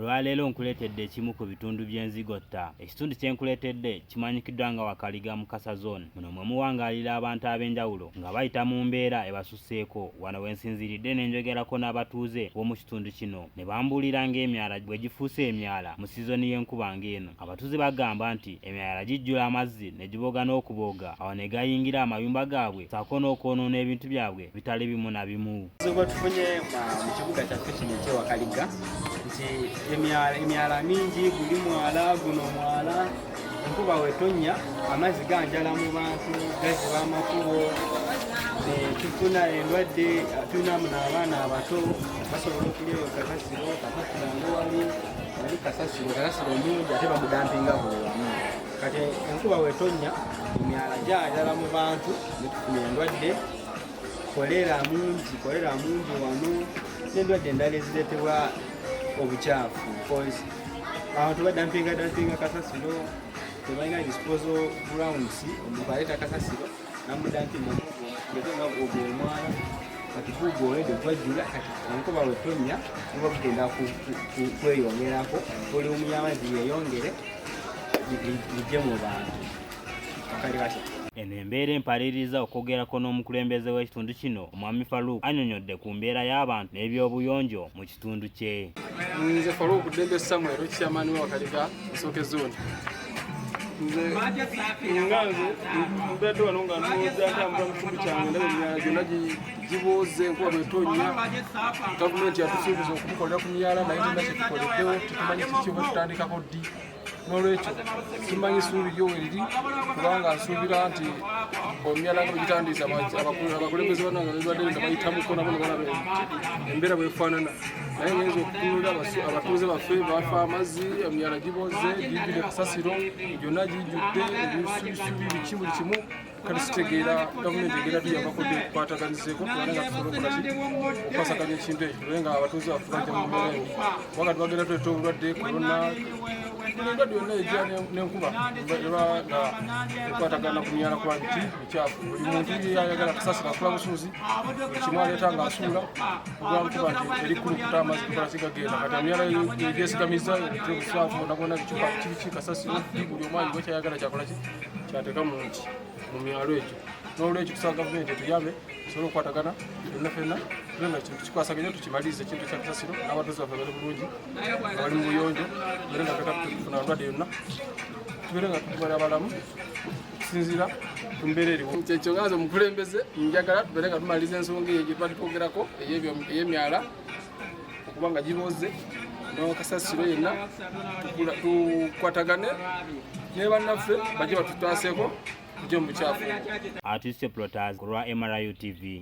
Olwaleero nkuleetedde ekimu ku bitundu by'enzigotta. Ekitundu kye nkuleetedde kimanyikiddwa nga Wakaliga mu Kasa Zone. Muno mwe muwangaalira abantu ab'enjawulo nga bayita mu mbeera ebasusseeko. Wano we nsinziridde ne njogerako n'abatuuze b'omu kitundu kino ne bambuulira ng'emyala bwe gifuuse emyala mu sizoni y'enkuba ng'eno. Abatuuze bagamba nti emyala gijjula amazzi ne giboga n'okubooga, awo ne gayingira amayumba gaabwe ssaako n'okwonoona ebintu byabwe bitali bimu na bimu. Bwe tufunye mu kibuga kyaffe kino eky'e Wakaliga nti emyala mingi, guli mwala guno mwala, enkuba wetonnya amazzi ganjala mu bantu, gaziba amakubo, tufuna endwadde, tunamu n'abaana abato basobola okulya kasasiro wali kasasiro mungi ate bamudampinga buli wamu. Kati enkuba wetonnya emyala gyajala mu bantu ne tufuna endwadde, kolera mungi wano n'endwadde endala ezireetebwa obukyafu. Abantu badampinga kasasiro, tebalina disposal grounds, omuntu aleeta kasasiro namudampinga nga omwala kati gugoledde gwajjula. Kati enkuba wetonnya kuba kugenda kweyongerako, volumu y'amazzi yeyongere bijje mu bantu. Eno embeera empaliriza okwogerako n'omukulembeze w'ekitundu kino Omwami Farouk annyonnyodde ku mbeera y'abantu n'ebyobuyonjo mu kitundu kye. Nze Farouk Dembe Samuel, chairman wa Wakaliga Musoke Zone. Nze mbadde wano nga ntuuza ntambula mu kitundu kyange ndaba emyala gyonna gibooze, enkuba bw'etonnya. Gavumenti yatusuubiza okutukolera ku myala naye tena kyetukoleddewo, tetumanyi kiki bwe tutandikako ddi. N'olwekyo simanyi ssuubi lyo we liri, kubanga nsuubira nti omyala nga bagitandisa abakulembeze bananga nebadde nga bayitamuko nabo ne balaba embeera bwefaanana. Naye ngenza okutunulira abatuuze baffe bafa amazzi, emyala gibooze, gijjudde kasasiro, gyonna gijjudde ebisubi biki buli kimu. Kati kitegeera gavumenti egenda tuyambako ddi okukwataganizeeko tubale nga tusobola okukwasaganya ekintu ekyo naye nga abatuuze baffe bajja mu mbeera embi. Wakati bagenda tuleeta obulwadde korona, endwadde yonna ejja n'enkuba eba nga ekwatagana ku myala kuba nti ekyafu. Buli muntu yayagala kasasiro akula busuuzi, buli kimu aleeta ng'asuula olwankuba nti erikulukuta amazzi tukola kigagenda. Kati emyala egyesigamiza ebusaafu bonabona bicupa kibiki kasasiro buli omu ayiwa kyayagala kyakola kyateeka mu myalo egyo. N'olwekyo tusaba gavumenti etuyambe tusobole okukwatagana ffenna nga ekintu kikwasaganya tukimalirize ekintu kya kasasiro, n'abatuuze baffe bali bulungi abali mu buyonjo, tubeere nga tetufuna ndwadde yonna, tubeere nga tubala abalamu okusinziira ku mbeera eriwo. Kyekyo nga nze omukulembeze njagala tubeere nga tumaliriza ensonga eyo gye tuba twogerako ey'emyala okuba nga gibooze n'okasasiro yenna, tukwatagane ne bannaffe bajje batutwaseeko tujje mu bukyafu. Artist Plotters ku lwa MRU TV.